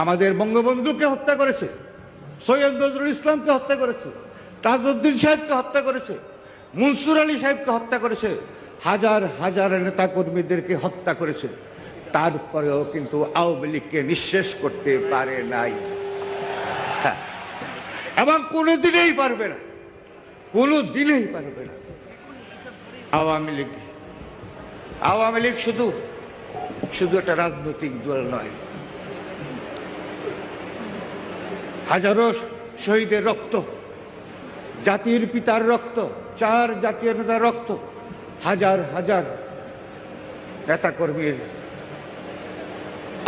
আমাদের বঙ্গবন্ধুকে হত্যা করেছে, সৈয়দ নজরুল ইসলামকে হত্যা করেছে, তাজউদ্দিন সাহেবকে হত্যা করেছে, মনসুর আলী সাহেবকে হত্যা করেছে, হাজার হাজার নেতা কর্মীদেরকে হত্যা করেছে। তারপরেও কিন্তু আওয়ামী লীগকে নিঃশেষ করতে পারে নাই, এবং কোনোদিনেই পারবে না, কোনোদিনেই পারবে না। আওয়ামী লীগ শুধু একটা রাজনৈতিক দল নয়। হাজারো শহীদের রক্ত, জাতির পিতার রক্ত, 4 জাতীয় নেতার রক্ত, হাজার হাজার নেতাকর্মীর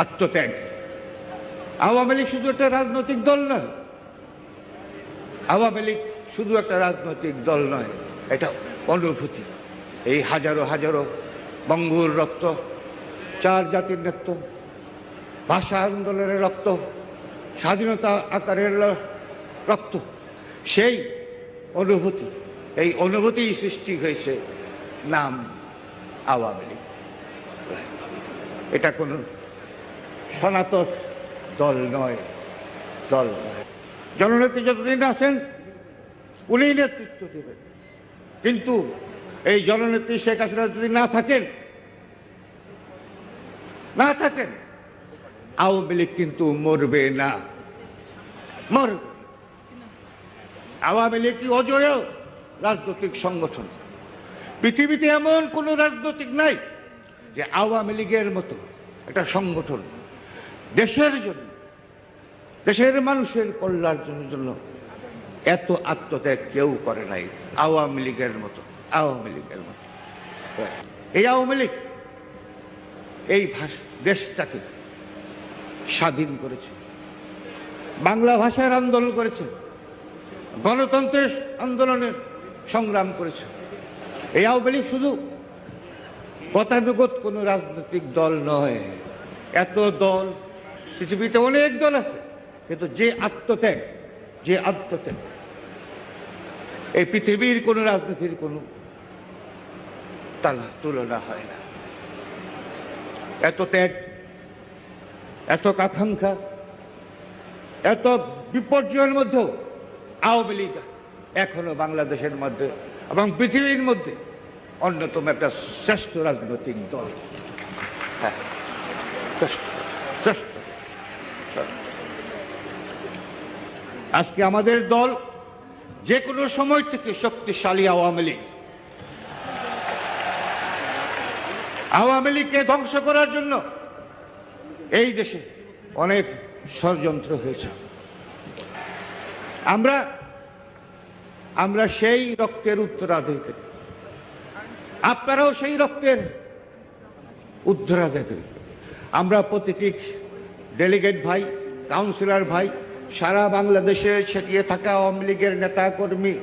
আত্মত্যাগ। আওয়ামী লীগ শুধু একটা রাজনৈতিক দল নয়, আওয়ামী লীগ শুধু একটা রাজনৈতিক দল নয়, এটা অনুভূতি। এই হাজারো হাজারো বঙ্গুর রক্ত, 4 জাতির নেতৃত্ব, ভাষা আন্দোলনের রক্ত, স্বাধীনতা আকারের রক্ত, সেই অনুভূতি, এই অনুভূতি সৃষ্টি হয়েছে নাম আওয়ামী লীগ। এটা কোনো সনাতন দল নয়, জননেত্রী যতদিন আছেন উনি নেতৃত্ব দেবেন, কিন্তু এই জননেত্রী শেখ হাসিনা যদি না থাকেন আওয়ামী লীগ কিন্তু মরবে না, মরবে। আওয়ামী লীগ অজেয় রাজনৈতিক সংগঠন। পৃথিবীতে এমন কোন রাজনৈতিক নাই যে আওয়ামী লীগের মতো একটা সংগঠন দেশের জন্য, দেশের মানুষের কল্যাণের জন্য এত আত্মত্যাগ কেউ করে নাই আওয়ামী লীগের মতো। এই আওয়ামী লীগ এই দেশটাকে স্বাধীন করেছে, বাংলা ভাষার আন্দোলন করেছে, গণতন্ত্রের আন্দোলনের সংগ্রাম করেছে। এই আওয়ামী লীগ শুধু গতানুগত কোন রাজনৈতিক দল নয়। এত দল পৃথিবীতে অনেক দল আছে, কিন্তু যে আত্মত্যাগ এই পৃথিবীর কোন রাজনীতির কোন তুলনা হয় না। এত ত্যাগ, এত আকাঙ্ক্ষা, এত বিপর্যয়ের মধ্যেও আওয়ামী লীগ এখনো বাংলাদেশের মধ্যে এবং পৃথিবীর মধ্যে অন্যতম একটা শ্রেষ্ঠ রাজনৈতিক দল। আজকে আমাদের দল যে কোনো সময় থেকে শক্তিশালী। আওয়ামী লীগকে ধ্বংস করার জন্য এই দেশে অনেক ষড়যন্ত্র হয়েছে। আমরা সেই রক্তের উত্তরাধিকারী, আপনারাও সেই রক্তের উত্তরাধিকারী। আমরা প্রতিটি ডেলিগেট ভাই, কাউন্সিলর ভাই, সারা বাংলাদেশে ছিটিয়ে থাকা আওয়ামী লীগের নেতা কর্মী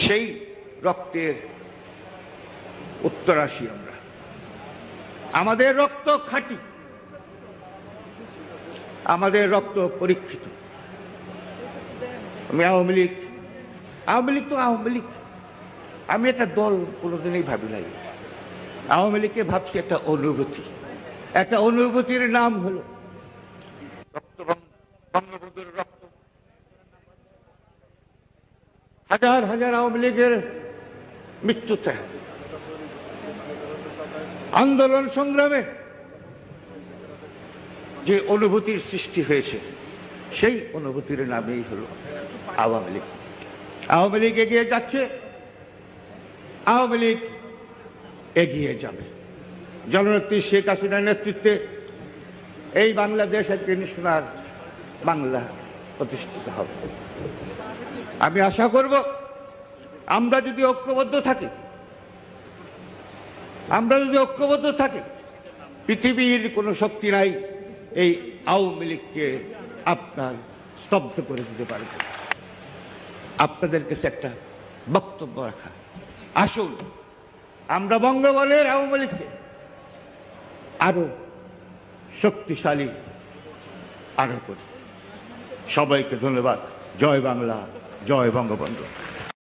সেই রক্তের উত্তরাসী। আমাদের রক্ত খাঁটি, আমাদের রক্ত পরীক্ষিত। আমি আওয়ামী লীগ তো আওয়ামী লীগ, আমি একটা দল কোনোদিনই ভাবি নাই। আওয়ামী লীগকে ভাবছি একটা অনুভূতির নাম হলো বঙ্গবন্ধুর রক্ত। হাজার হাজার আওয়ামী লীগের মৃত্যুতে, আন্দোলন সংগ্রামে যে অনুভূতির সৃষ্টি হয়েছে, সেই অনুভূতির নামেই হলো আওয়ামী লীগ। আওয়ামী লীগ এগিয়ে যাচ্ছে, আওয়ামী লীগ এগিয়ে যাবে। জননেত্রী শেখ হাসিনার নেতৃত্বে এই বাংলাদেশ একদিন সোনার বাংলা প্রতিষ্ঠিত হবে। আমি আশা করব আমরা যদি ঐক্যবদ্ধ থাকি, পৃথিবীর কোনো শক্তি নাই এই আওয়ামী লীগকে আপনার স্তব্ধ করে দিতে পারবে। আপনাদের কাছে একটা বক্তব্য রাখা, আসুন আমরা বঙ্গবলের আওয়ামী লীগকে আরো শক্তিশালী আরো করি। সবাইকে ধন্যবাদ। জয় বাংলা, জয় বঙ্গবন্ধু।